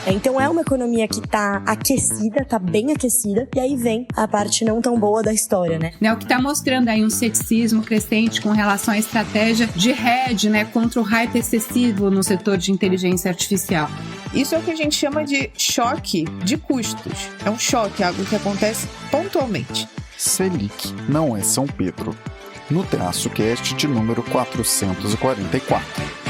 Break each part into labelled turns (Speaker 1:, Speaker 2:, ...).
Speaker 1: Então é uma economia que tá aquecida, tá bem aquecida, e aí vem a parte não tão boa da história, né?
Speaker 2: O que tá mostrando aí um ceticismo crescente com relação à estratégia de hedge, né, contra o hype excessivo no setor de inteligência artificial.
Speaker 3: Isso é o que a gente chama de choque de custos. É um choque, algo que acontece pontualmente.
Speaker 4: Selic não é São Pedro. No Terraço Cast de número 444.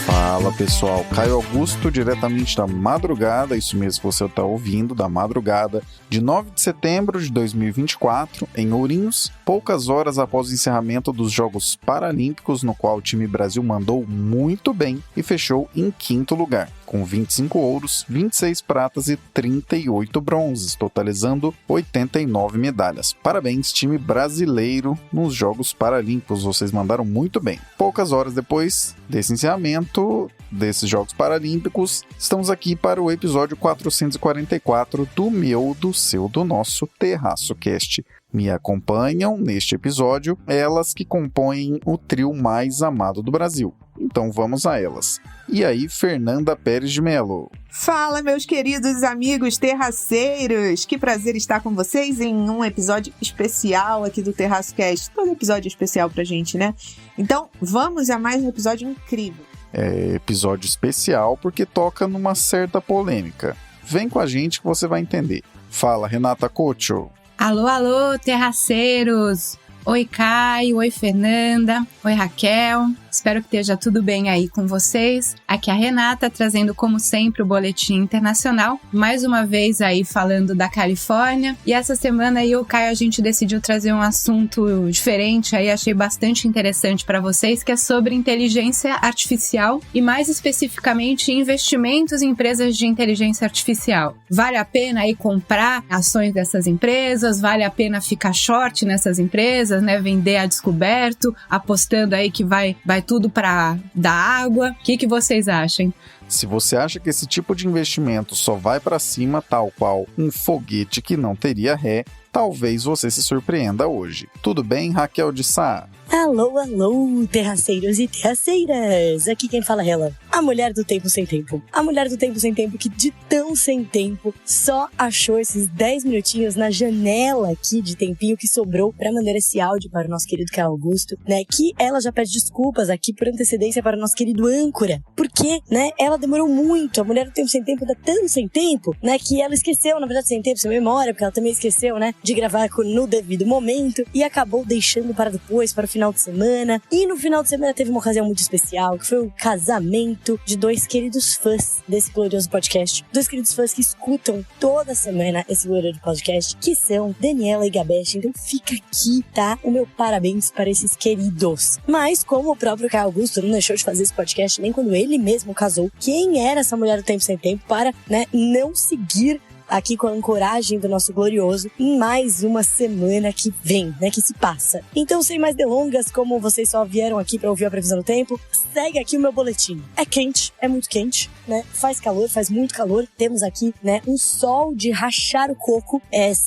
Speaker 4: Fala pessoal, Caio Augusto, diretamente da madrugada, isso mesmo que você está ouvindo, da madrugada de 9 de setembro de 2024, em Ourinhos, poucas horas após o encerramento dos Jogos Paralímpicos, no qual o time Brasil mandou muito bem e fechou em quinto lugar, com 25 ouros, 26 pratas e 38 bronzes, totalizando 89 medalhas. Parabéns, time brasileiro, nos Jogos Paralímpicos, vocês mandaram muito bem. Poucas horas depois desse encerramento desses Jogos Paralímpicos, estamos aqui para o episódio 444 do meu, do seu, do nosso Terraço Cast. Me acompanham neste episódio elas que compõem o trio mais amado do Brasil. Então vamos a elas. E aí, Fernanda Pérez de Mello.
Speaker 3: Fala, meus queridos amigos terraceiros! Que prazer estar com vocês em um episódio especial aqui do Terraço Cast. Todo episódio especial pra gente, né? Então, vamos a mais um episódio incrível.
Speaker 4: É episódio especial porque toca numa certa polêmica. Vem com a gente que você vai entender. Fala, Renata Cocho.
Speaker 2: Alô, alô, terraceiros! Oi, Caio, oi, Fernanda, oi, Raquel. Espero que esteja tudo bem aí com vocês. Aqui é a Renata, trazendo como sempre o Boletim Internacional. Mais uma vez aí falando da Califórnia. E essa semana aí o Caio, a gente decidiu trazer um assunto diferente aí, achei bastante interessante para vocês, que é sobre inteligência artificial e mais especificamente investimentos em empresas de inteligência artificial. Vale a pena aí comprar ações dessas empresas? Vale a pena ficar short nessas empresas, né? Vender a descoberto, apostando aí que vai tudo para dar água. O que vocês acham?
Speaker 4: Se você acha que esse tipo de investimento só vai para cima, tal qual um foguete que não teria ré, talvez você se surpreenda hoje. Tudo bem, Raquel de Sá?
Speaker 1: Alô, alô, terraceiros e terraceiras! Aqui quem fala é ela, a mulher do tempo sem tempo. A mulher do tempo sem tempo que de tão sem tempo só achou esses 10 minutinhos na janela aqui de tempinho que sobrou pra mandar esse áudio para o nosso querido Caio Augusto, né? Que ela já pede desculpas aqui por antecedência para o nosso querido âncora. Porque, né, ela demorou muito, a mulher do tempo sem tempo dá tão sem tempo, né? Que ela esqueceu, na verdade, sem tempo, sem memória, porque ela também esqueceu, né? De gravar no devido momento e acabou deixando para depois, para o final de semana. E no final de semana teve uma ocasião muito especial, que foi o casamento de dois queridos fãs desse glorioso podcast. Dois queridos fãs que escutam toda semana esse glorioso podcast, que são Daniela e Gabesh. Então fica aqui, tá? O meu parabéns para esses queridos. Mas como o próprio Caio Augusto não deixou de fazer esse podcast nem quando ele mesmo casou, quem era essa mulher do tempo sem tempo para, né, não seguir aqui com a ancoragem do nosso glorioso em mais uma semana que vem, né, que se passa. Então, sem mais delongas, como vocês só vieram aqui para ouvir a previsão do tempo, segue aqui o meu boletim. É quente, é muito quente, né, faz calor, faz muito calor. Temos aqui, né, um sol de rachar o coco.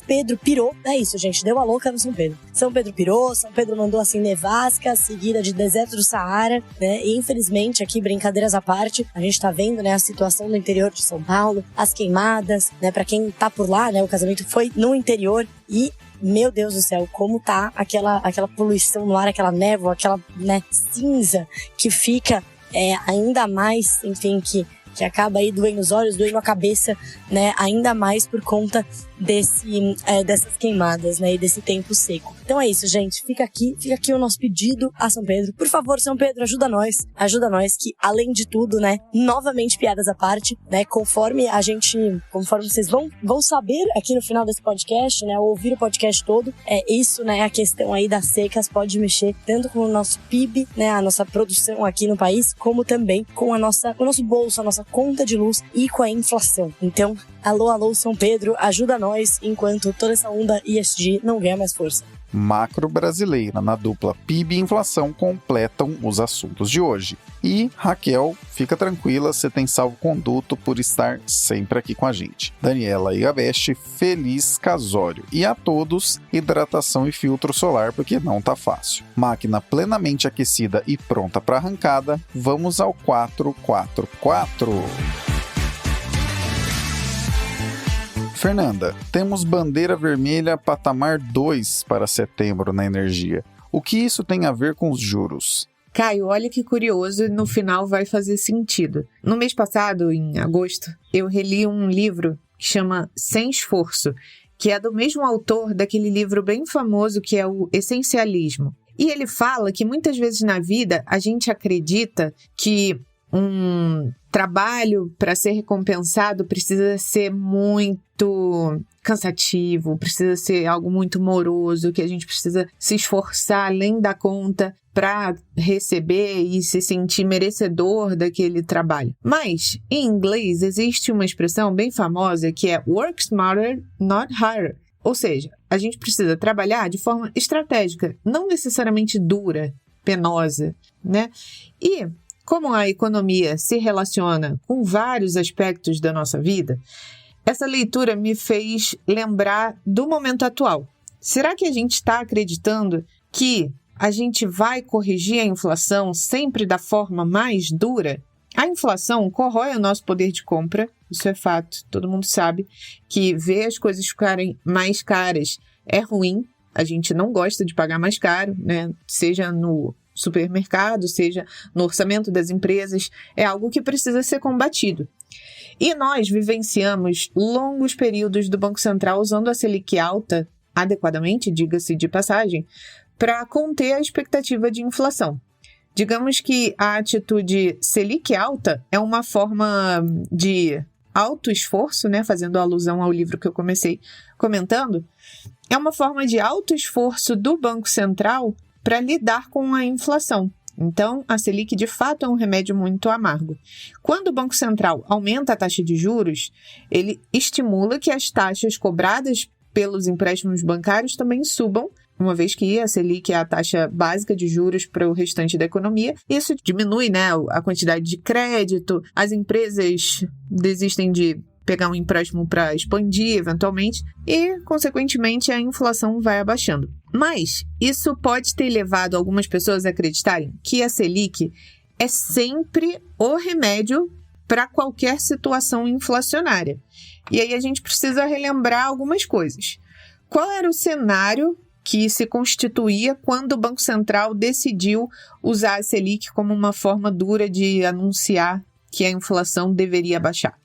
Speaker 1: Pedro pirou, é isso, gente, deu a louca no São Pedro. São Pedro pirou, São Pedro mandou assim nevasca, seguida de deserto do Saara, né, e infelizmente aqui, brincadeiras à parte, a gente tá vendo, né, a situação do interior de São Paulo, as queimadas, né, pra quem tá por lá, né, o casamento foi no interior e, meu Deus do céu, como tá aquela poluição no ar, aquela névoa, aquela, né, cinza que fica ainda mais, enfim, que acaba aí doendo os olhos, doendo a cabeça, né, ainda mais por conta dessas queimadas, né, e desse tempo seco. Então é isso, gente, fica aqui o nosso pedido a São Pedro. Por favor, São Pedro, ajuda nós que, além de tudo, né, novamente piadas à parte, né, conforme vocês vão saber aqui no final desse podcast, né, ou ouvir o podcast todo, isso, né, a questão aí das secas pode mexer tanto com o nosso PIB, né, a nossa produção aqui no país, como também com o nosso bolso, a nossa conta de luz e com a inflação. Então, alô, São Pedro, ajuda nós enquanto toda essa onda ESG não ganha mais força.
Speaker 4: macro brasileira na dupla PIB e inflação completam os assuntos de hoje. E, Raquel, fica tranquila, você tem salvo-conduto por estar sempre aqui com a gente. Daniela e Gabeste, feliz casório. E a todos, hidratação e filtro solar, porque não tá fácil. Máquina plenamente aquecida e pronta para arrancada, vamos ao 444. Fernanda, temos bandeira vermelha patamar 2 para setembro na energia. O que isso tem a ver com os juros?
Speaker 3: Caio, olha que curioso e no final vai fazer sentido. No mês passado, em agosto, eu reli um livro que chama Sem Esforço, que é do mesmo autor daquele livro bem famoso que é o Essencialismo. E ele fala que muitas vezes na vida a gente acredita que um trabalho para ser recompensado precisa ser muito cansativo, precisa ser algo muito moroso, que a gente precisa se esforçar além da conta para receber e se sentir merecedor daquele trabalho. Mas, em inglês, existe uma expressão bem famosa que é work smarter, not harder. Ou seja, a gente precisa trabalhar de forma estratégica, não necessariamente dura, penosa, né? E como a economia se relaciona com vários aspectos da nossa vida, essa leitura me fez lembrar do momento atual. Será que a gente está acreditando que a gente vai corrigir a inflação sempre da forma mais dura? A inflação corrói o nosso poder de compra, isso é fato, todo mundo sabe que ver as coisas ficarem mais caras é ruim, a gente não gosta de pagar mais caro, né? Seja no supermercado, seja no orçamento das empresas, é algo que precisa ser combatido. E nós vivenciamos longos períodos do Banco Central usando a Selic alta, adequadamente, diga-se de passagem, para conter a expectativa de inflação. Digamos que a atitude Selic alta é uma forma de autoesforço, né, fazendo alusão ao livro que eu comecei comentando, é uma forma de autoesforço do Banco Central para lidar com a inflação. Então, a Selic, de fato, é um remédio muito amargo. Quando o Banco Central aumenta a taxa de juros, ele estimula que as taxas cobradas pelos empréstimos bancários também subam, uma vez que a Selic é a taxa básica de juros para o restante da economia. Isso diminui, né, a quantidade de crédito, as empresas desistem de pegar um empréstimo para expandir eventualmente e, consequentemente, a inflação vai abaixando. Mas isso pode ter levado algumas pessoas a acreditarem que a Selic é sempre o remédio para qualquer situação inflacionária. E aí a gente precisa relembrar algumas coisas. Qual era o cenário que se constituía quando o Banco Central decidiu usar a Selic como uma forma dura de anunciar que a inflação deveria baixar?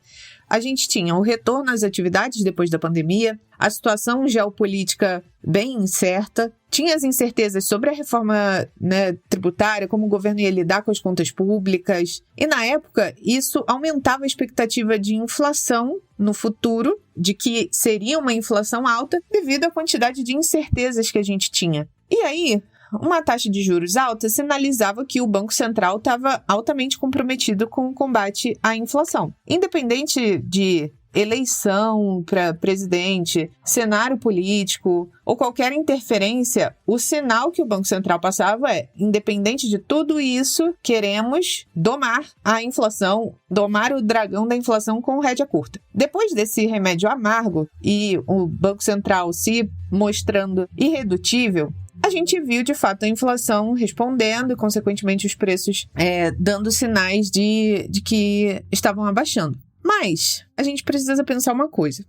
Speaker 3: A gente tinha o retorno às atividades depois da pandemia, a situação geopolítica bem incerta, tinha as incertezas sobre a reforma, né, tributária, como o governo ia lidar com as contas públicas. E, na época, isso aumentava a expectativa de inflação no futuro, de que seria uma inflação alta, devido à quantidade de incertezas que a gente tinha. E aí, uma taxa de juros alta sinalizava que o Banco Central estava altamente comprometido com o combate à inflação. Independente de eleição para presidente, cenário político ou qualquer interferência, o sinal que o Banco Central passava é: independente de tudo isso, queremos domar a inflação, domar o dragão da inflação com rédea curta. Depois desse remédio amargo e o Banco Central se mostrando irredutível, a gente viu, de fato, a inflação respondendo e, consequentemente, os preços dando sinais de que estavam abaixando. Mas a gente precisa pensar uma coisa.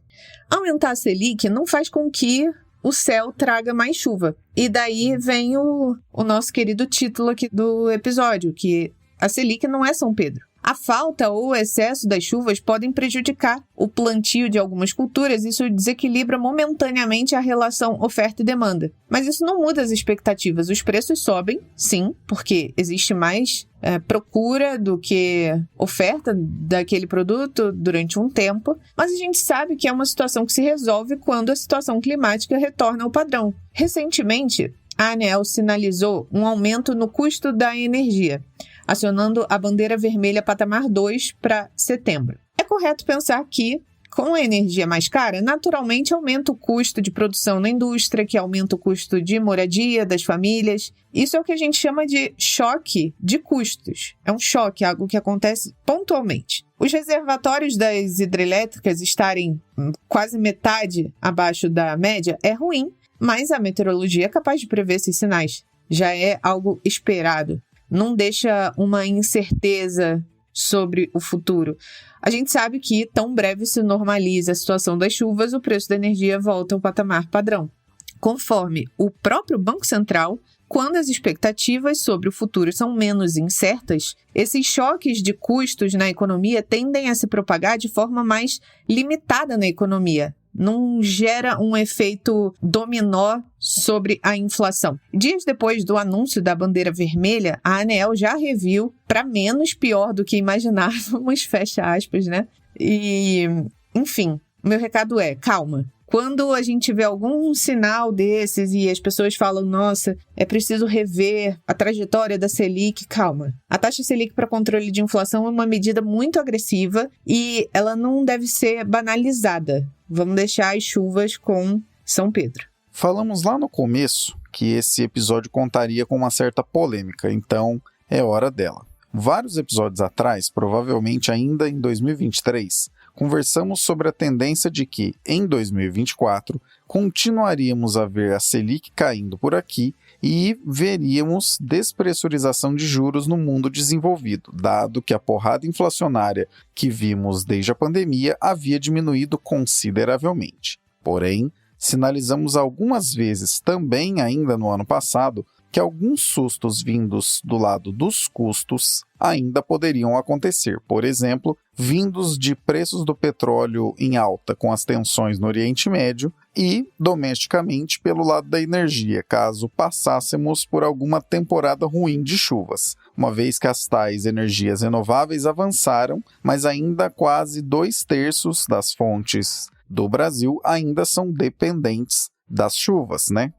Speaker 3: Aumentar a Selic não faz com que o céu traga mais chuva. E daí vem o nosso querido título aqui do episódio, que a Selic não é São Pedro. A falta ou o excesso das chuvas podem prejudicar o plantio de algumas culturas, isso desequilibra momentaneamente a relação oferta e demanda. Mas isso não muda as expectativas. Os preços sobem, sim, porque existe mais procura do que oferta daquele produto durante um tempo, mas a gente sabe que é uma situação que se resolve quando a situação climática retorna ao padrão. Recentemente, a ANEEL sinalizou um aumento no custo da energia, acionando a bandeira vermelha patamar 2 para setembro. É correto pensar que, Com a energia mais cara, naturalmente aumenta o custo de produção na indústria, que aumenta o custo de moradia das famílias. Isso é o que a gente chama de choque de custos. É um choque, algo que acontece pontualmente. Os reservatórios das hidrelétricas estarem quase metade abaixo da média é ruim, mas a meteorologia é capaz de prever esses sinais. Já é algo esperado. Não deixa uma incerteza sobre o futuro. A gente sabe que tão breve se normaliza a situação das chuvas, o preço da energia volta ao patamar padrão. Conforme o próprio Banco Central, quando as expectativas sobre o futuro são menos incertas, esses choques de custos na economia tendem a se propagar de forma mais limitada na economia. Não gera um efeito dominó sobre a inflação. Dias depois do anúncio da bandeira vermelha, a ANEEL já reviu para menos pior do que imaginávamos, fecha aspas, né? E, enfim, meu recado é, calma. Quando a gente tiver algum sinal desses e as pessoas falam, nossa, é preciso rever a trajetória da Selic, calma. A taxa Selic para controle de inflação é uma medida muito agressiva e ela não deve ser banalizada. Vamos deixar as chuvas com São Pedro.
Speaker 4: Falamos lá no começo que esse episódio contaria com uma certa polêmica, então é hora dela. Vários episódios atrás, provavelmente ainda em 2023, conversamos sobre a tendência de que, em 2024, continuaríamos a ver a Selic caindo por aqui e veríamos despressurização de juros no mundo desenvolvido, dado que a porrada inflacionária que vimos desde a pandemia havia diminuído consideravelmente. Porém, sinalizamos algumas vezes também ainda no ano passado que alguns sustos vindos do lado dos custos ainda poderiam acontecer. Por exemplo, vindos de preços do petróleo em alta com as tensões no Oriente Médio e, domesticamente, pelo lado da energia, caso passássemos por alguma temporada ruim de chuvas, uma vez que as tais energias renováveis avançaram, mas ainda quase 2/3 das fontes do Brasil ainda são dependentes das chuvas, né?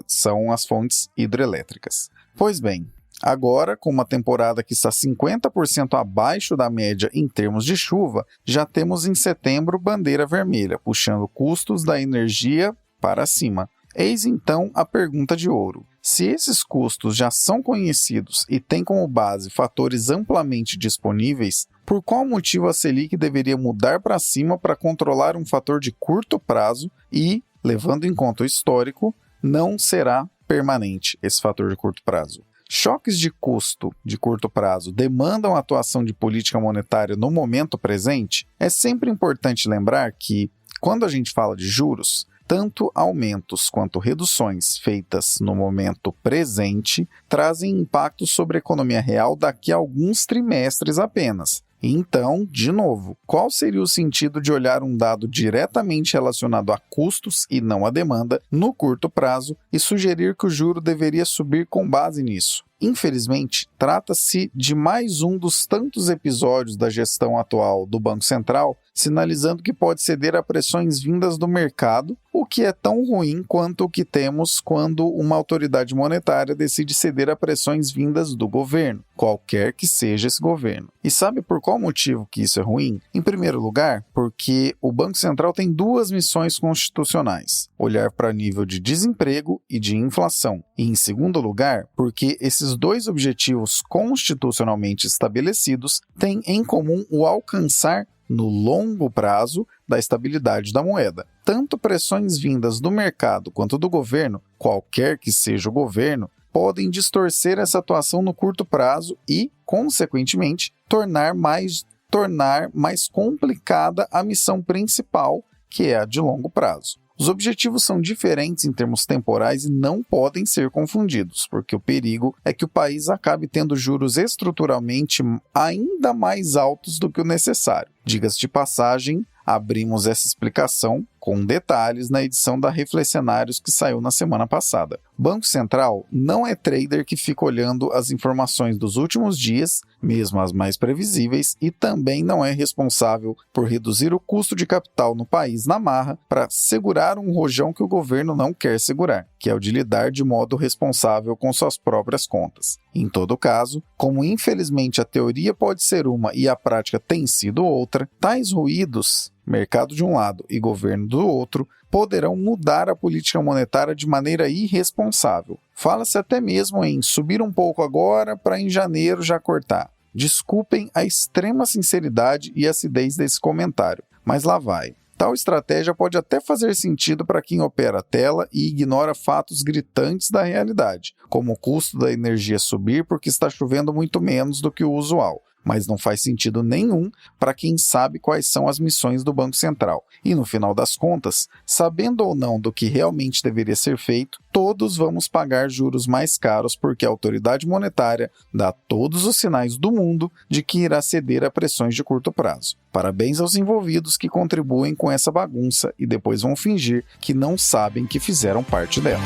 Speaker 4: São as fontes hidrelétricas. Pois bem, agora, com uma temporada que está 50% abaixo da média em termos de chuva, já temos em setembro bandeira vermelha, puxando custos da energia para cima. Eis então a pergunta de ouro. Se esses custos já são conhecidos e têm como base fatores amplamente disponíveis, por qual motivo a Selic deveria mudar para cima para controlar um fator de curto prazo e, levando em conta o histórico, não será permanente esse fator de curto prazo? Choques de custo de curto prazo demandam a atuação de política monetária no momento presente? É sempre importante lembrar que, quando a gente fala de juros, tanto aumentos quanto reduções feitas no momento presente trazem impactos sobre a economia real daqui a alguns trimestres apenas. Então, de novo, qual seria o sentido de olhar um dado diretamente relacionado a custos e não a demanda no curto prazo e sugerir que o juro deveria subir com base nisso? Infelizmente, trata-se de mais um dos tantos episódios da gestão atual do Banco Central, sinalizando que pode ceder a pressões vindas do mercado, o que é tão ruim quanto o que temos quando uma autoridade monetária decide ceder a pressões vindas do governo, qualquer que seja esse governo. E sabe por qual motivo que isso é ruim? Em primeiro lugar, porque o Banco Central tem duas missões constitucionais: olhar para nível de desemprego e de inflação. E em segundo lugar, porque esses dois objetivos constitucionalmente estabelecidos têm em comum o alcançar no longo prazo da estabilidade da moeda. Tanto pressões vindas do mercado quanto do governo, qualquer que seja o governo, podem distorcer essa atuação no curto prazo e, consequentemente, tornar mais complicada a missão principal, que é a de longo prazo. Os objetivos são diferentes em termos temporais e não podem ser confundidos, porque o perigo é que o país acabe tendo juros estruturalmente ainda mais altos do que o necessário. Diga-se de passagem, abrimos essa explicação com detalhes na edição da Reflexionários que saiu na semana passada. Banco Central não é trader que fica olhando as informações dos últimos dias, mesmo as mais previsíveis, e também não é responsável por reduzir o custo de capital no país na marra para segurar um rojão que o governo não quer segurar, que é o de lidar de modo responsável com suas próprias contas. Em todo caso, como infelizmente a teoria pode ser uma e a prática tem sido outra, tais ruídos mercado de um lado e governo do outro, poderão mudar a política monetária de maneira irresponsável. Fala-se até mesmo em subir um pouco agora para em janeiro já cortar. Desculpem a extrema sinceridade e acidez desse comentário, mas lá vai. Tal estratégia pode até fazer sentido para quem opera a tela e ignora fatos gritantes da realidade, como o custo da energia subir porque está chovendo muito menos do que o usual, mas não faz sentido nenhum para quem sabe quais são as missões do Banco Central. E no final das contas, sabendo ou não do que realmente deveria ser feito, todos vamos pagar juros mais caros porque a autoridade monetária dá todos os sinais do mundo de que irá ceder a pressões de curto prazo. Parabéns aos envolvidos que contribuem com essa bagunça e depois vão fingir que não sabem que fizeram parte dela.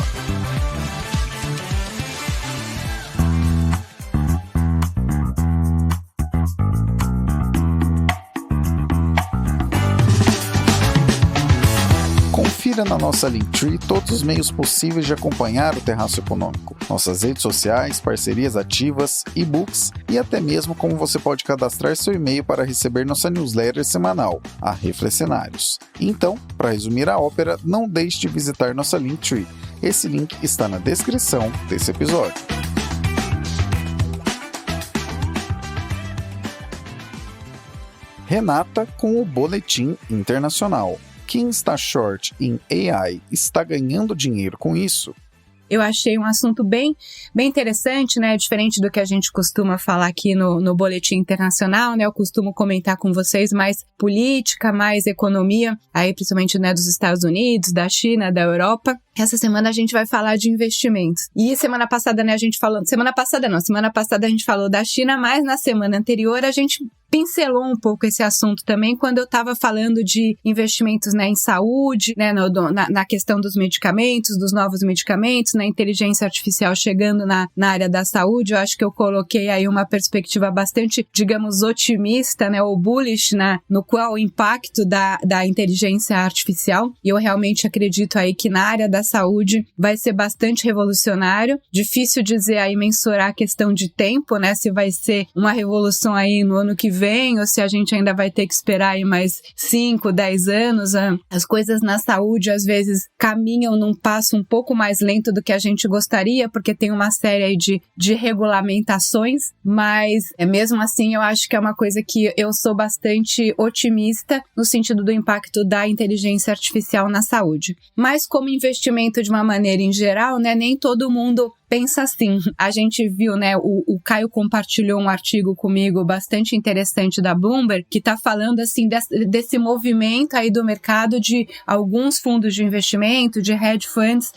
Speaker 4: Confira na nossa Linktree todos os meios possíveis de acompanhar o Terraço Econômico, nossas redes sociais, parcerias ativas, e-books e até mesmo como você pode cadastrar seu e-mail para receber nossa newsletter semanal, a Reflexionários. Então, para resumir a ópera, não deixe de visitar nossa Linktree. Esse link está na descrição desse episódio. Renata com o Boletim Internacional. Quem está short em AI está ganhando dinheiro com isso?
Speaker 2: Eu achei um assunto bem interessante, né? Diferente do que a gente costuma falar aqui no Boletim Internacional, né? Eu costumo comentar com vocês mais política, mais economia, aí principalmente, né, dos Estados Unidos, da China, da Europa. Essa semana a gente vai falar de investimentos. E semana passada, né, semana passada a gente falou da China, mas na semana anterior a gente pincelou um pouco esse assunto também quando eu estava falando de investimentos, né, em saúde, né, na questão dos medicamentos, dos novos medicamentos, na inteligência artificial chegando na área da saúde. Eu acho que eu coloquei aí uma perspectiva bastante, digamos, otimista, né, ou bullish, no qual o impacto da inteligência artificial. E eu realmente acredito aí que na área da saúde vai ser bastante revolucionário. Difícil dizer aí, mensurar a questão de tempo, né, se vai ser uma revolução aí no ano que vem ou se a gente ainda vai ter que esperar aí mais 5, 10 anos. As coisas na saúde às vezes caminham num passo um pouco mais lento do que a gente gostaria, porque tem uma série aí de regulamentações, mas mesmo assim eu acho que é uma coisa que eu sou bastante otimista no sentido do impacto da inteligência artificial na saúde. Mas como investimento de uma maneira em geral, né, nem todo mundo pensa assim. A gente viu, né, o Caio compartilhou um artigo comigo bastante interessante da Bloomberg, que está falando assim desse movimento aí do mercado de alguns fundos de investimento, de hedge funds,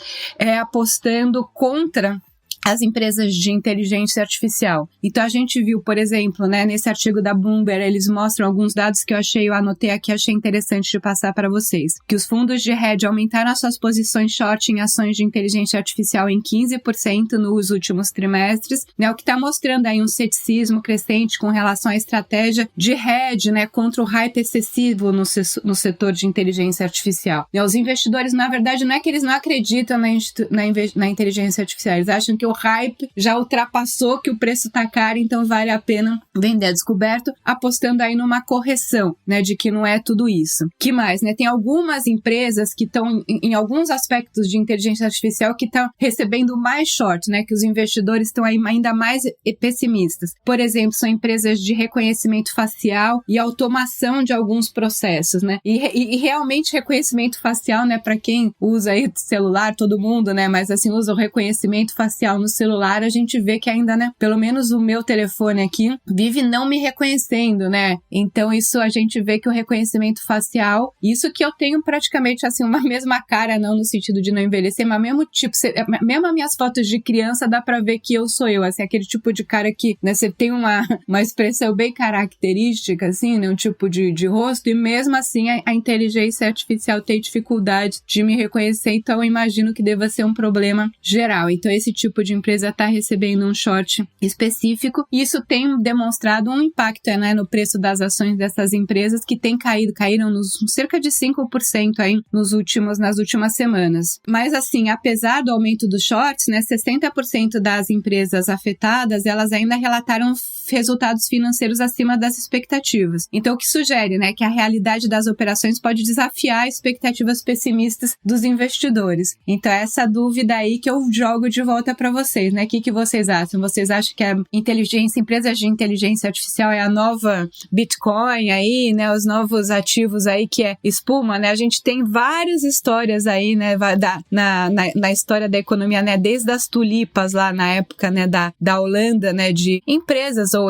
Speaker 2: apostando contra as empresas de inteligência artificial. Então a gente viu, por exemplo, né, nesse artigo da Bloomberg, eles mostram alguns dados que eu anotei aqui, achei interessante de passar para vocês. Que os fundos de hedge aumentaram as suas posições short em ações de inteligência artificial em 15% nos últimos trimestres, né, o que está mostrando aí um ceticismo crescente com relação à estratégia de hedge, né, contra o hype excessivo no setor de inteligência artificial. E os investidores, na verdade, não é que eles não acreditam na inteligência artificial, eles acham que o hype já ultrapassou, que o preço tá caro, então vale a pena vender a descoberto, apostando aí numa correção, né, de que não é tudo isso. Que mais, né? Tem algumas empresas que estão em alguns aspectos de inteligência artificial que estão recebendo mais short, né, que os investidores estão aí ainda mais pessimistas. Por exemplo, são empresas de reconhecimento facial e automação de alguns processos, né? E realmente reconhecimento facial, né, para quem usa aí celular, todo mundo, né, mas assim, usa o reconhecimento facial no celular, a gente vê que ainda, né, pelo menos o meu telefone aqui vive não me reconhecendo, né? Então isso a gente vê que o reconhecimento facial, isso que eu tenho praticamente assim uma mesma cara, não no sentido de não envelhecer, mas mesmo tipo, mesmo as minhas fotos de criança dá pra ver que eu sou eu, assim, aquele tipo de cara que, né, você tem uma expressão bem característica, assim, né, um tipo de rosto, e mesmo assim a inteligência artificial tem dificuldade de me reconhecer, então eu imagino que deva ser um problema geral. Então esse tipo de de empresa está recebendo um short específico. Isso tem demonstrado um impacto, né, no preço das ações dessas empresas que caíram cerca de 5% aí nas últimas semanas. Mas assim, apesar do aumento dos shorts, né, 60% das empresas afetadas, elas ainda relataram resultados financeiros acima das expectativas. Então, o que sugere, né, que a realidade das operações pode desafiar expectativas pessimistas dos investidores. Então, essa dúvida aí que eu jogo de volta para vocês, né? O que vocês acham? Vocês acham que a empresas de inteligência artificial é a nova Bitcoin aí, né? Os novos ativos aí que é espuma, né? A gente tem várias histórias aí, né? Na história da economia, né? Desde as tulipas lá na época, né? Da Holanda, né? De empresas ou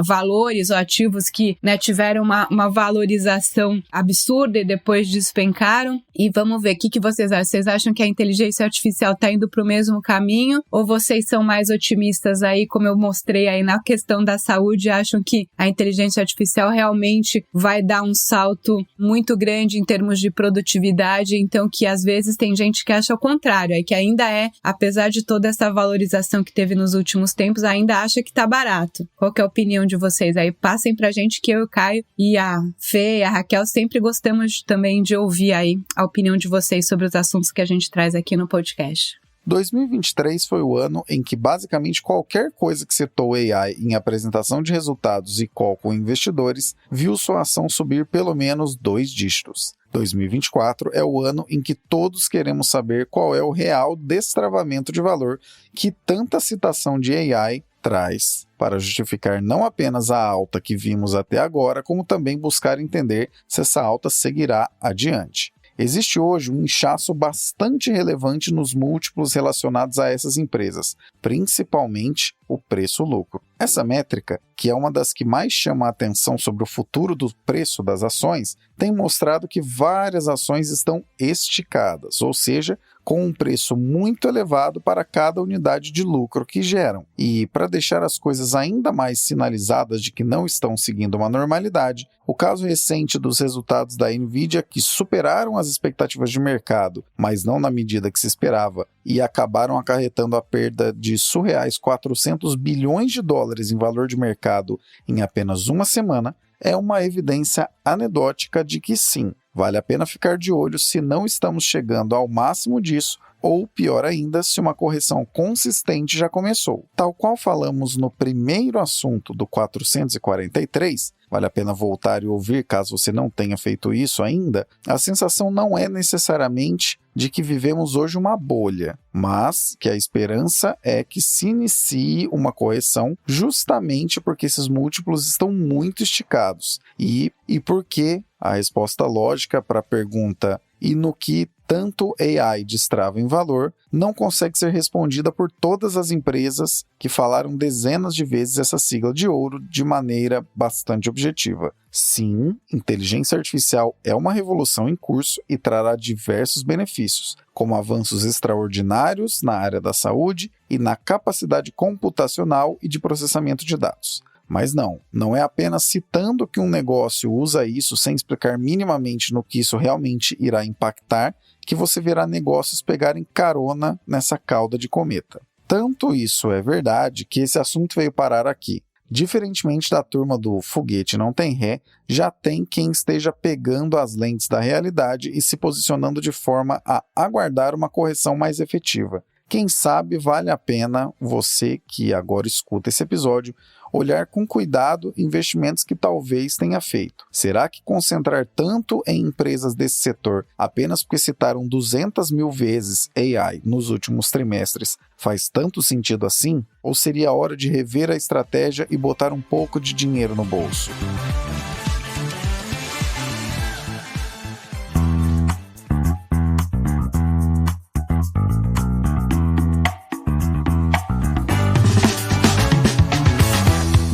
Speaker 2: valores ou ativos que, né, tiveram uma valorização absurda e depois despencaram. E vamos ver, o que vocês acham? Vocês acham que a inteligência artificial está indo para o mesmo caminho? Ou vocês são mais otimistas aí, como eu mostrei aí na questão da saúde, acham que a inteligência artificial realmente vai dar um salto muito grande em termos de produtividade? Então, que às vezes tem gente que acha o contrário, aí que ainda apesar de toda essa valorização que teve nos últimos tempos, ainda acha que está barato. Qual que é a opinião de vocês aí? Passem pra gente, que eu, o Caio e a Fê e a Raquel sempre gostamos também de ouvir aí a opinião de vocês sobre os assuntos que a gente traz aqui no podcast.
Speaker 4: 2023 foi o ano em que basicamente qualquer coisa que citou AI em apresentação de resultados e call com investidores viu sua ação subir pelo menos 2 dígitos. 2024 é o ano em que todos queremos saber qual é o real destravamento de valor que tanta citação de AI traz para justificar não apenas a alta que vimos até agora, como também buscar entender se essa alta seguirá adiante. Existe hoje um inchaço bastante relevante nos múltiplos relacionados a essas empresas, principalmente o preço-lucro. Essa métrica, que é uma das que mais chama a atenção sobre o futuro do preço das ações, tem mostrado que várias ações estão esticadas, ou seja, com um preço muito elevado para cada unidade de lucro que geram. E para deixar as coisas ainda mais sinalizadas de que não estão seguindo uma normalidade, o caso recente dos resultados da Nvidia, que superaram as expectativas de mercado, mas não na medida que se esperava, e acabaram acarretando a perda de surreais 400 bilhões de dólares em valor de mercado em apenas uma semana, é uma evidência anedótica de que sim, vale a pena ficar de olho se não estamos chegando ao máximo disso, ou pior ainda, se uma correção consistente já começou. Tal qual falamos no primeiro assunto do 443, vale a pena voltar e ouvir caso você não tenha feito isso ainda, a sensação não é necessariamente de que vivemos hoje uma bolha, mas que a esperança é que se inicie uma correção justamente porque esses múltiplos estão muito esticados. E porque a resposta lógica para a pergunta "e no que tanto AI destrava em valor" não consegue ser respondida por todas as empresas que falaram dezenas de vezes essa sigla de ouro de maneira bastante objetiva. Sim, inteligência artificial é uma revolução em curso e trará diversos benefícios, como avanços extraordinários na área da saúde e na capacidade computacional e de processamento de dados. Mas não é apenas citando que um negócio usa isso sem explicar minimamente no que isso realmente irá impactar que você verá negócios pegarem carona nessa cauda de cometa. Tanto isso é verdade que esse assunto veio parar aqui. Diferentemente da turma do foguete não tem ré, já tem quem esteja pegando as lentes da realidade e se posicionando de forma a aguardar uma correção mais efetiva. Quem sabe vale a pena você, que agora escuta esse episódio, olhar com cuidado investimentos que talvez tenha feito. Será que concentrar tanto em empresas desse setor apenas porque citaram 200 mil vezes AI nos últimos trimestres faz tanto sentido assim? Ou seria a hora de rever a estratégia e botar um pouco de dinheiro no bolso?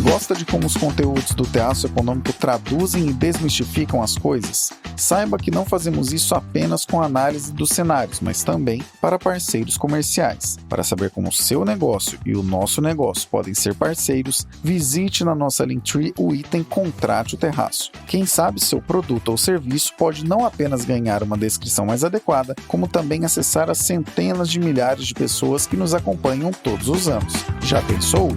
Speaker 4: Gosta de como os conteúdos do Terraço Econômico traduzem e desmistificam as coisas? Saiba que não fazemos isso apenas com análise dos cenários, mas também para parceiros comerciais. Para saber como o seu negócio e o nosso negócio podem ser parceiros, visite na nossa Linktree o item Contrate o Terraço. Quem sabe seu produto ou serviço pode não apenas ganhar uma descrição mais adequada, como também acessar as centenas de milhares de pessoas que nos acompanham todos os anos. Já pensou?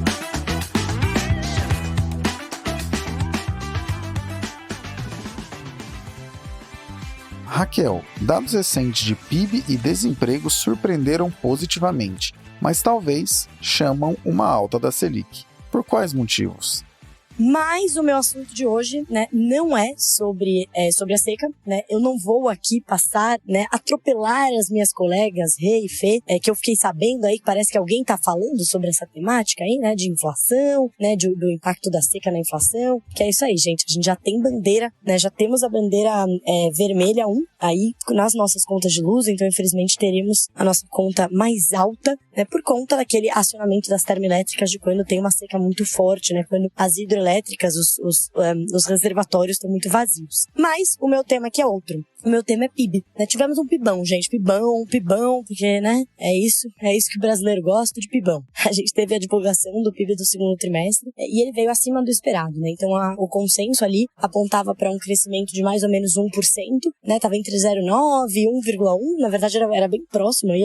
Speaker 4: Raquel, dados recentes de PIB e desemprego surpreenderam positivamente, mas talvez chamam uma alta da Selic. Por quais motivos?
Speaker 1: Mas o meu assunto de hoje, né, não é sobre a seca, né? Eu não vou aqui passar, né, atropelar as minhas colegas Rê e Fê, que eu fiquei sabendo aí que parece que alguém tá falando sobre essa temática aí, né, de inflação, né, do impacto da seca na inflação, que é isso aí, gente. A gente já tem bandeira, né, já temos a bandeira vermelha 1 aí nas nossas contas de luz, então infelizmente teremos a nossa conta mais alta, né, por conta daquele acionamento das termoelétricas de quando tem uma seca muito forte, né, quando as hidroelétricas, os reservatórios estão muito vazios. Mas o meu tema aqui é outro. O meu tema é PIB, né? Tivemos um pibão, gente. Pibão, porque, né? É isso que o brasileiro gosta, de pibão. A gente teve a divulgação do PIB do segundo trimestre e ele veio acima do esperado, né? Então, o consenso ali apontava para um crescimento de mais ou menos 1%, né? Tava entre 0,9 e 1,1. Na verdade, era bem próximo aí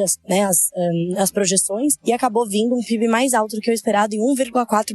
Speaker 1: as projeções e acabou vindo um PIB mais alto do que o esperado em 1,4%.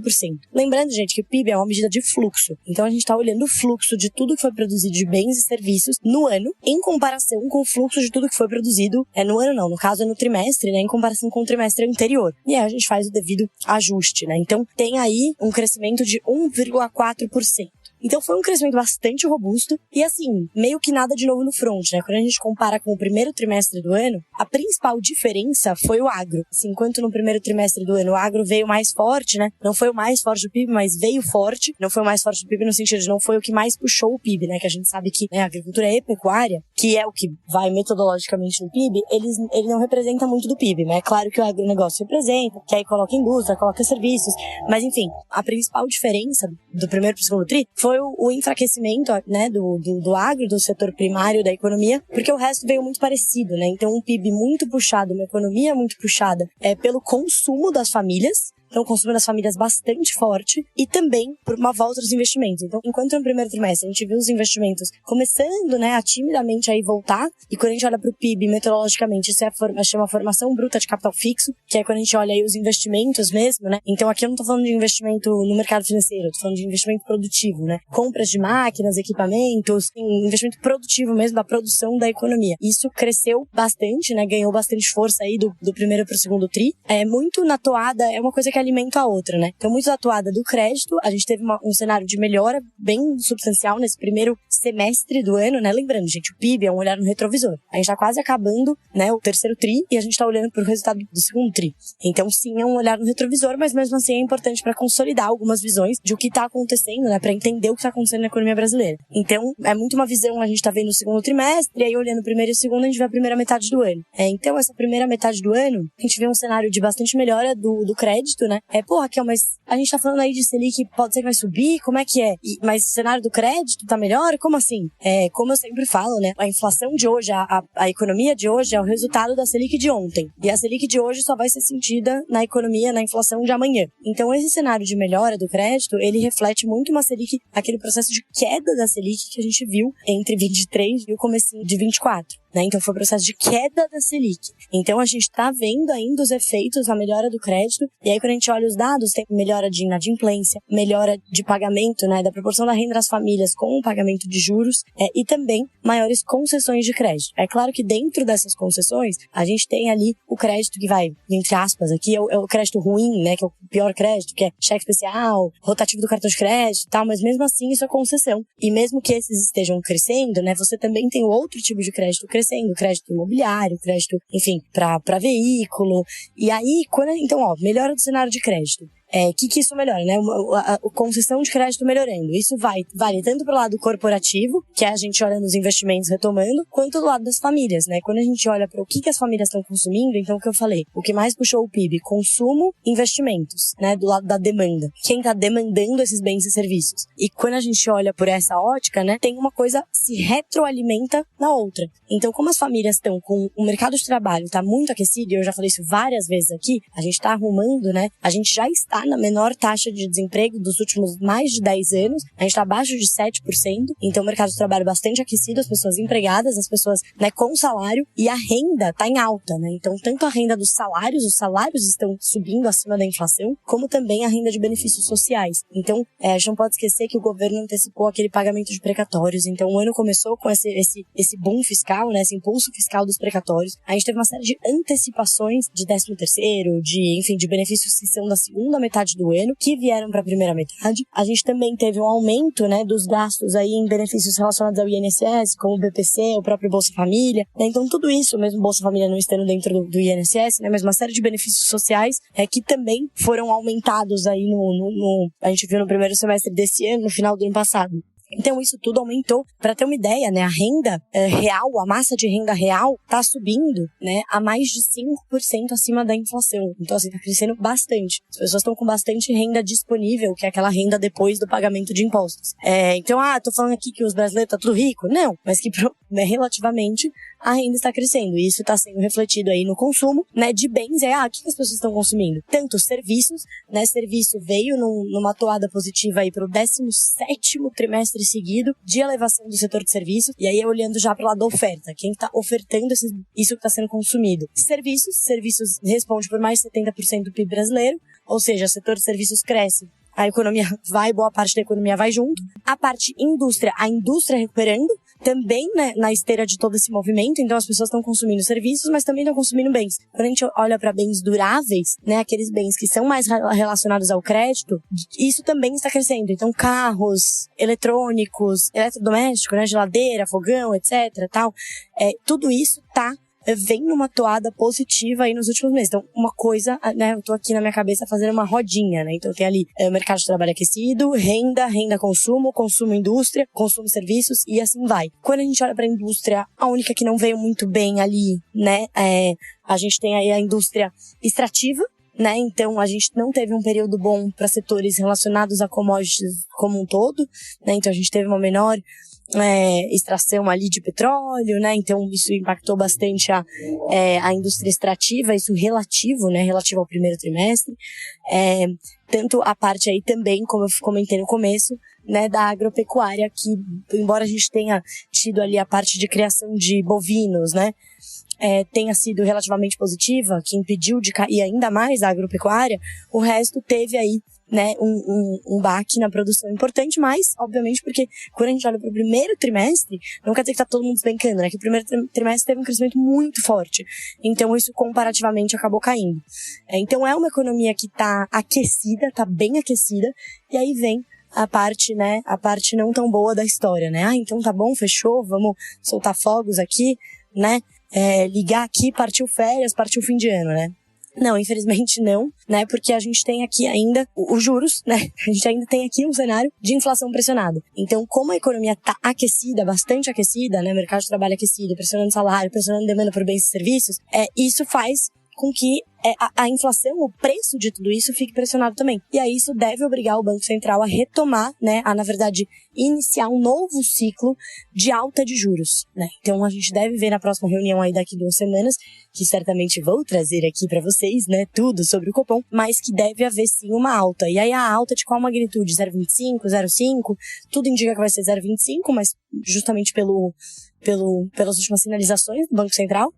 Speaker 1: Lembrando, gente, que o PIB é uma medida de fluxo. Então, a gente tá olhando o fluxo de tudo que foi produzido de bens e serviços no ano, em comparação com o fluxo de tudo que foi produzido, no ano não, no caso é no trimestre, né, em comparação com o trimestre anterior. E aí a gente faz o devido ajuste, né? Então tem aí um crescimento de 1,4%. Então foi um crescimento bastante robusto e assim, meio que nada de novo no front, né? Quando a gente compara com o primeiro trimestre do ano, a principal diferença foi o agro. Assim, enquanto no primeiro trimestre do ano o agro veio mais forte, né? Não foi o mais forte do PIB, mas veio forte. Não foi o mais forte do PIB no sentido de não foi o que mais puxou o PIB, né? Que a gente sabe que, né, a agricultura e pecuária, que é o que vai metodologicamente no PIB, ele não representa muito do PIB, né? É claro que o agronegócio representa, que aí coloca indústria, coloca serviços, mas enfim, a principal diferença do primeiro para o segundo tri foi o enfraquecimento, né, do agro, do setor primário da economia, porque o resto veio muito parecido, né? Então um PIB muito puxado, uma economia muito puxada pelo consumo das famílias. Então, o consumo das famílias bastante forte e também por uma volta dos investimentos. Então, enquanto no primeiro trimestre a gente viu os investimentos começando, né, a timidamente aí voltar, e quando a gente olha para o PIB, metodologicamente, isso chama formação bruta de capital fixo, que é quando a gente olha aí os investimentos mesmo, né? Então, aqui eu não tô falando de investimento no mercado financeiro, eu tô falando de investimento produtivo, né? Compras de máquinas, equipamentos, investimento produtivo mesmo, da produção da economia. Isso cresceu bastante, né? Ganhou bastante força aí do primeiro para o segundo tri. É muito na toada, é uma coisa que alimenta a outra, né? Então, muito atuada do crédito, a gente teve um cenário de melhora bem substancial nesse primeiro semestre do ano, né? Lembrando, gente, o PIB é um olhar no retrovisor. A gente tá quase acabando, né, o terceiro tri e a gente tá olhando pro resultado do segundo tri. Então, sim, é um olhar no retrovisor, mas mesmo assim é importante para consolidar algumas visões de o que tá acontecendo, né? Para entender o que tá acontecendo na economia brasileira. Então, é muito uma visão, a gente tá vendo o segundo trimestre, e aí olhando o primeiro e o segundo, a gente vê a primeira metade do ano. Então, essa primeira metade do ano, a gente vê um cenário de bastante melhora do crédito, né? Raquel, mas a gente tá falando aí de Selic, pode ser que vai subir, como é que é? Mas o cenário do crédito tá melhor? Como assim? Como eu sempre falo, né? A inflação de hoje, a economia de hoje é o resultado da Selic de ontem. E a Selic de hoje só vai ser sentida na economia, na inflação de amanhã. Então, esse cenário de melhora do crédito, ele reflete muito uma Selic, aquele processo de queda da Selic que a gente viu entre 23 e o comecinho de 24. Né? Então, foi um processo de queda da Selic. Então, a gente tá vendo ainda os efeitos da melhora do crédito. E aí, quando a gente olha os dados, tem melhora de inadimplência, melhora de pagamento, né, da proporção da renda das famílias com o pagamento de juros, e também maiores concessões de crédito. É claro que dentro dessas concessões, a gente tem ali o crédito que vai, entre aspas, aqui é o crédito ruim, né, que é o pior crédito, que é cheque especial, rotativo do cartão de crédito e tal, mas mesmo assim isso é concessão. E mesmo que esses estejam crescendo, né, você também tem o outro tipo de crédito crescendo, crédito imobiliário, crédito, enfim, para veículo. E aí, então, melhora do cenário de crédito. Que isso melhora, né? A concessão de crédito melhorando. Isso vale tanto pro lado corporativo, que a gente olha nos investimentos retomando, quanto do lado das famílias, né? Quando a gente olha para o que as famílias estão consumindo, então o que eu falei, o que mais puxou o PIB? Consumo, investimentos, né? Do lado da demanda. Quem tá demandando esses bens e serviços. E quando a gente olha por essa ótica, né? Tem uma coisa se retroalimenta na outra. Então, como as famílias estão com o mercado de trabalho tá muito aquecido, e eu já falei isso várias vezes aqui, a gente tá arrumando, né? A gente já está na menor taxa de desemprego dos últimos mais de 10 anos. A gente está abaixo de 7%. Então, o mercado de trabalho bastante aquecido, as pessoas empregadas, as pessoas, né, com salário, e a renda está em alta, né? Então, tanto a renda dos salários, os salários estão subindo acima da inflação, como também a renda de benefícios sociais. Então, a gente não pode esquecer que o governo antecipou aquele pagamento de precatórios. Então, o ano começou com esse boom fiscal, né? Esse impulso fiscal dos precatórios. A gente teve uma série de antecipações de 13º, de benefícios que são da segunda metade do ano, que vieram para a primeira metade. A gente também teve um aumento, né, dos gastos aí em benefícios relacionados ao INSS, como o BPC, o próprio Bolsa Família, né? Então tudo isso, mesmo Bolsa Família não estando dentro do INSS, né, mas uma série de benefícios sociais que também foram aumentados aí a gente viu no primeiro semestre desse ano, no final do ano passado. Então isso tudo aumentou. Para ter uma ideia, né, a renda real, a massa de renda real tá subindo, né, a mais de 5% acima da inflação. Então assim, tá crescendo bastante. As pessoas estão com bastante renda disponível, que é aquela renda depois do pagamento de impostos. Então, tô falando aqui que os brasileiros tá tudo rico? Não, mas que relativamente a renda está crescendo. E isso está sendo refletido aí no consumo, né, de bens. O que as pessoas estão consumindo? Tanto serviços, né, serviço veio numa toada positiva aí para o 17º trimestre seguido de elevação do setor de serviços. E aí, olhando já para o lado da oferta, quem está ofertando isso que está sendo consumido? Serviços responde por mais de 70% do PIB brasileiro, ou seja, o setor de serviços cresce. A economia vai, boa parte da economia vai junto. A parte indústria, a indústria recuperando, também, né, na esteira de todo esse movimento. Então as pessoas estão consumindo serviços, mas também estão consumindo bens. Quando a gente olha para bens duráveis, né, aqueles bens que são mais relacionados ao crédito, isso também está crescendo. Então carros, eletrônicos, eletrodomésticos, né, geladeira, fogão, etc, tal, tudo isso vem numa toada positiva aí nos últimos meses. Então, uma coisa, né, eu tô aqui na minha cabeça fazendo uma rodinha, né? Então, tem ali mercado de trabalho aquecido, renda consumo, consumo indústria, consumo serviços e assim vai. Quando a gente olha pra indústria, a única que não veio muito bem ali, né, a gente tem aí a indústria extrativa, né? Então, a gente não teve um período bom para setores relacionados a commodities como um todo, né? Então, a gente teve uma menor extração ali de petróleo, né? Então isso impactou bastante a indústria extrativa, isso relativo ao primeiro trimestre. Tanto a parte aí também, como eu comentei no começo, né, da agropecuária, que embora a gente tenha tido ali a parte de criação de bovinos, né, tenha sido relativamente positiva, que impediu de cair ainda mais a agropecuária, o resto teve aí, né, um baque na produção importante, mas, obviamente, porque quando a gente olha para o primeiro trimestre, não quer dizer que tá todo mundo despencando, né, que o primeiro trimestre teve um crescimento muito forte, então isso comparativamente acabou caindo. Então é uma economia que tá aquecida, tá bem aquecida, e aí vem a parte não tão boa da história, né, então tá bom, fechou, vamos soltar fogos aqui, né, ligar aqui, partiu férias, partiu fim de ano, né. Não, infelizmente não, né, porque a gente tem aqui ainda os juros, né, a gente ainda tem aqui um cenário de inflação pressionada. Então, como a economia tá aquecida, bastante aquecida, né, mercado de trabalho aquecido, pressionando salário, pressionando demanda por bens e serviços, isso faz com que a inflação, o preço de tudo isso fique pressionado também. E aí isso deve obrigar o Banco Central a retomar, né, na verdade, iniciar um novo ciclo de alta de juros, né. Então a gente deve ver na próxima reunião aí daqui 2 semanas, que certamente vou trazer aqui para vocês, né, tudo sobre o Copom, mas que deve haver sim uma alta. E aí a alta de qual magnitude? 0,25, 0,5? Tudo indica que vai ser 0,25, mas justamente pelas últimas sinalizações do Banco Central.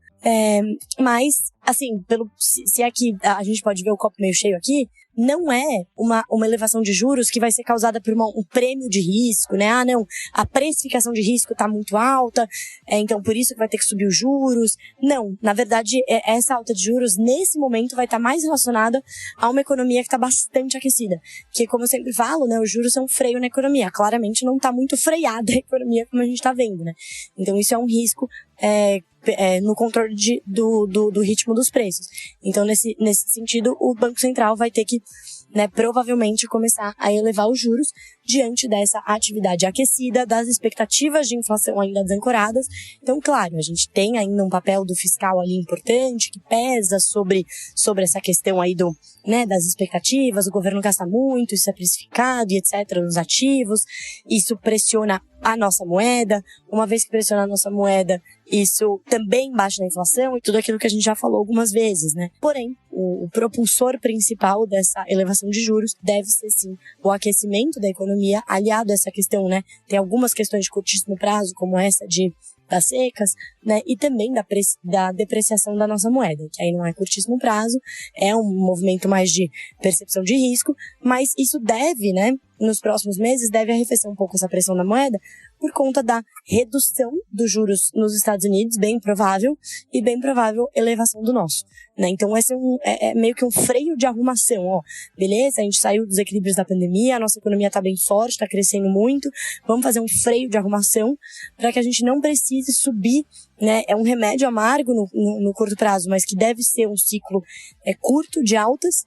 Speaker 1: Mas, assim, se é que a gente pode ver o copo meio cheio aqui, não é uma elevação de juros que vai ser causada por um prêmio de risco, né? Ah, não, a precificação de risco tá muito alta, então por isso que vai ter que subir os juros. Não, na verdade, essa alta de juros, nesse momento, vai estar mais relacionada a uma economia que está bastante aquecida. Que, como eu sempre falo, né, os juros são um freio na economia. Claramente não está muito freada a economia como a gente está vendo, né? Então isso é um risco no controle do ritmo dos preços. Então, nesse sentido, o Banco Central vai ter que né, provavelmente começar a elevar os juros diante dessa atividade aquecida, das expectativas de inflação ainda desancoradas. Então, claro, a gente tem ainda um papel do fiscal ali importante, que pesa sobre essa questão aí das expectativas. O governo gasta muito, isso é precificado e etc. nos ativos. Isso pressiona a nossa moeda. Uma vez que pressiona a nossa moeda, isso também baixa na inflação e tudo aquilo que a gente já falou algumas vezes, né? Porém, o propulsor principal dessa elevação de juros deve ser, sim, o aquecimento da economia, aliado a essa questão, né? Tem algumas questões de curtíssimo prazo, como essa das secas, né? E também da depreciação da nossa moeda, que aí não é curtíssimo prazo, é um movimento mais de percepção de risco, mas isso deve, né, nos próximos meses, deve arrefecer um pouco essa pressão da moeda por conta da redução dos juros nos Estados Unidos, bem provável elevação do nosso, né? Então esse é meio que um freio de arrumação, ó. Beleza, a gente saiu dos equilíbrios da pandemia, a nossa economia tá bem forte, está crescendo muito, vamos fazer um freio de arrumação para que a gente não precise subir, né? É um remédio amargo no curto prazo, mas que deve ser um ciclo curto de altas,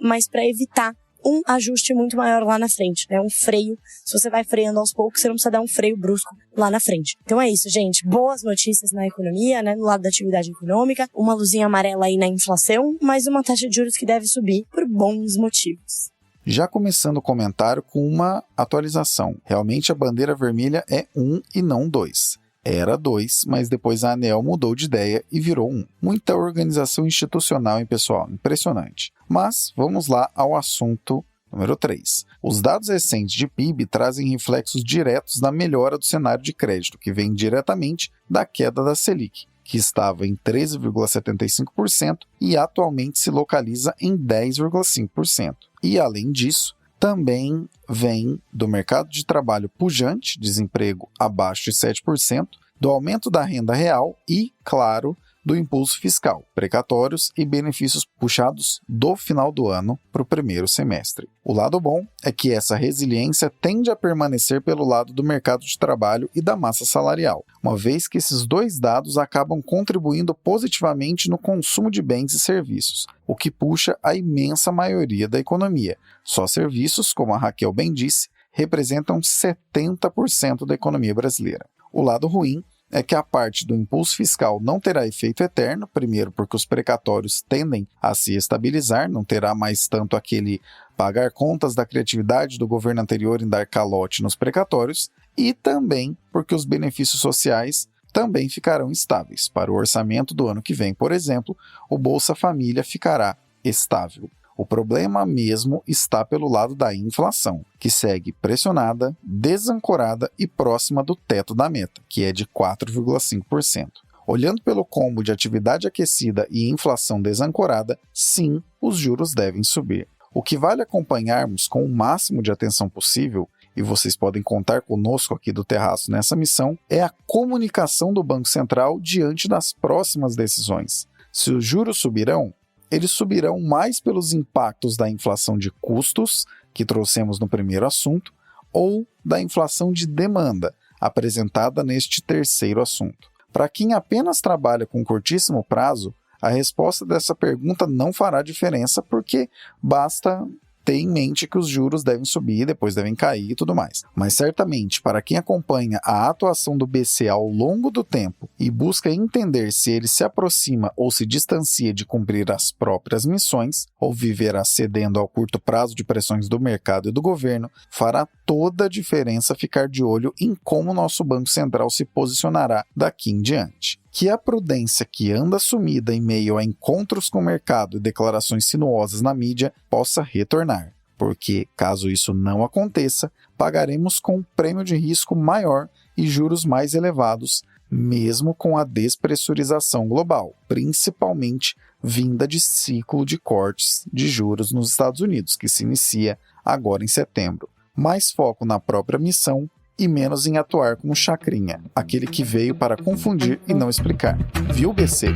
Speaker 1: mas para evitar um ajuste muito maior lá na frente, né? Um freio. Se você vai freando aos poucos, você não precisa dar um freio brusco lá na frente. Então é isso, gente. Boas notícias na economia, né? No lado da atividade econômica. Uma luzinha amarela aí na inflação, mas uma taxa de juros que deve subir por bons motivos.
Speaker 4: Já começando o comentário com uma atualização. Realmente a bandeira vermelha é 1 e não 2. Era 2, mas depois a ANEEL mudou de ideia e virou 1. Muita organização institucional, hein, pessoal? Impressionante. Mas vamos lá ao assunto número 3. Os dados recentes de PIB trazem reflexos diretos da melhora do cenário de crédito, que vem diretamente da queda da Selic, que estava em 13,75% e atualmente se localiza em 10,5%. E, além disso, também vem do mercado de trabalho pujante, desemprego abaixo de 7%, do aumento da renda real e, claro, do impulso fiscal, precatórios e benefícios puxados do final do ano para o primeiro semestre. O lado bom é que essa resiliência tende a permanecer pelo lado do mercado de trabalho e da massa salarial, uma vez que esses dois dados acabam contribuindo positivamente no consumo de bens e serviços, o que puxa a imensa maioria da economia. Só serviços, como a Raquel bem disse, representam 70% da economia brasileira. O lado ruim é que a parte do impulso fiscal não terá efeito eterno, primeiro porque os precatórios tendem a se estabilizar, não terá mais tanto aquele pagar contas da criatividade do governo anterior em dar calote nos precatórios, e também porque os benefícios sociais também ficarão estáveis. Para o orçamento do ano que vem, por exemplo, o Bolsa Família ficará estável. O problema mesmo está pelo lado da inflação, que segue pressionada, desancorada e próxima do teto da meta, que é de 4,5%. Olhando pelo combo de atividade aquecida e inflação desancorada, sim, os juros devem subir. O que vale acompanharmos com o máximo de atenção possível, e vocês podem contar conosco aqui do Terraço nessa missão, é a comunicação do Banco Central diante das próximas decisões. Se os juros subirão, eles subirão mais pelos impactos da inflação de custos, que trouxemos no primeiro assunto, ou da inflação de demanda, apresentada neste terceiro assunto. Para quem apenas trabalha com curtíssimo prazo, a resposta dessa pergunta não fará diferença, porque basta ter em mente que os juros devem subir, depois devem cair e tudo mais. Mas certamente, para quem acompanha a atuação do BC ao longo do tempo e busca entender se ele se aproxima ou se distancia de cumprir as próprias missões, ou viverá cedendo ao curto prazo de pressões do mercado e do governo, fará toda a diferença ficar de olho em como nosso Banco Central se posicionará daqui em diante. Que a prudência que anda sumida em meio a encontros com o mercado e declarações sinuosas na mídia possa retornar, porque, caso isso não aconteça, pagaremos com um prêmio de risco maior e juros mais elevados, mesmo com a despressurização global, principalmente vinda de ciclo de cortes de juros nos Estados Unidos, que se inicia agora em setembro. Mais foco na própria missão e menos em atuar como chacrinha, aquele que veio para confundir e não explicar. Viu, BC?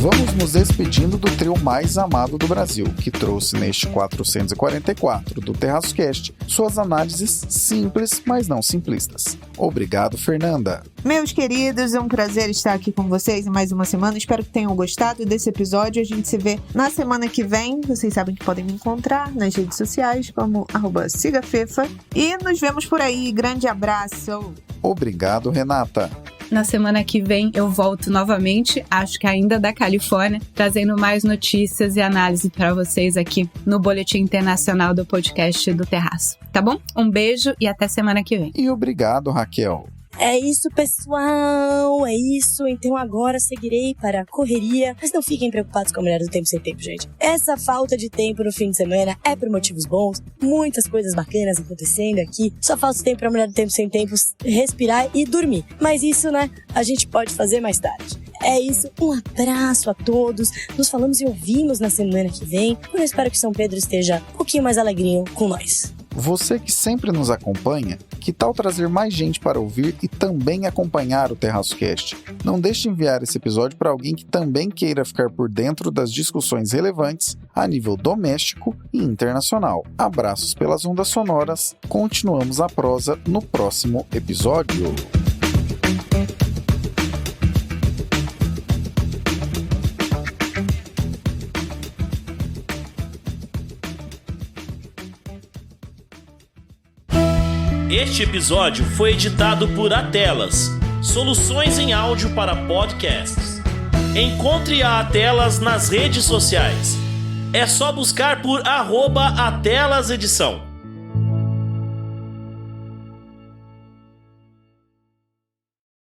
Speaker 4: Vamos nos despedindo do trio mais amado do Brasil, que trouxe neste 444 do TerraçoCast suas análises simples, mas não simplistas. Obrigado, Fernanda.
Speaker 3: Meus queridos, é um prazer estar aqui com vocês em mais uma semana. Espero que tenham gostado desse episódio. A gente se vê na semana que vem. Vocês sabem que podem me encontrar nas redes sociais como @sigafefa. E nos vemos por aí. Grande abraço.
Speaker 4: Obrigado, Renata.
Speaker 2: Na semana que vem eu volto novamente, acho que ainda da Califórnia, trazendo mais notícias e análise para vocês aqui no Boletim Internacional do podcast do Terraço. Tá bom? Um beijo e até semana que vem.
Speaker 4: E obrigado, Raquel.
Speaker 1: É isso, pessoal, é isso. Então agora seguirei para a correria. Mas não fiquem preocupados com a Mulher do Tempo Sem Tempo, gente. Essa falta de tempo no fim de semana é por motivos bons. Muitas coisas bacanas acontecendo aqui. Só falta tempo para a Mulher do Tempo Sem Tempo respirar e dormir. Mas isso, né, a gente pode fazer mais tarde. É isso, um abraço a todos. Nos falamos e ouvimos na semana que vem. Eu espero que São Pedro esteja um pouquinho mais alegrinho com nós.
Speaker 4: Você que sempre nos acompanha, que tal trazer mais gente para ouvir e também acompanhar o TerraçoCast? Não deixe de enviar esse episódio para alguém que também queira ficar por dentro das discussões relevantes a nível doméstico e internacional. Abraços pelas ondas sonoras. Continuamos a prosa no próximo episódio.
Speaker 5: Este episódio foi editado por Atelas, soluções em áudio para podcasts. Encontre a Atelas nas redes sociais. É só buscar por @AtelasEdição.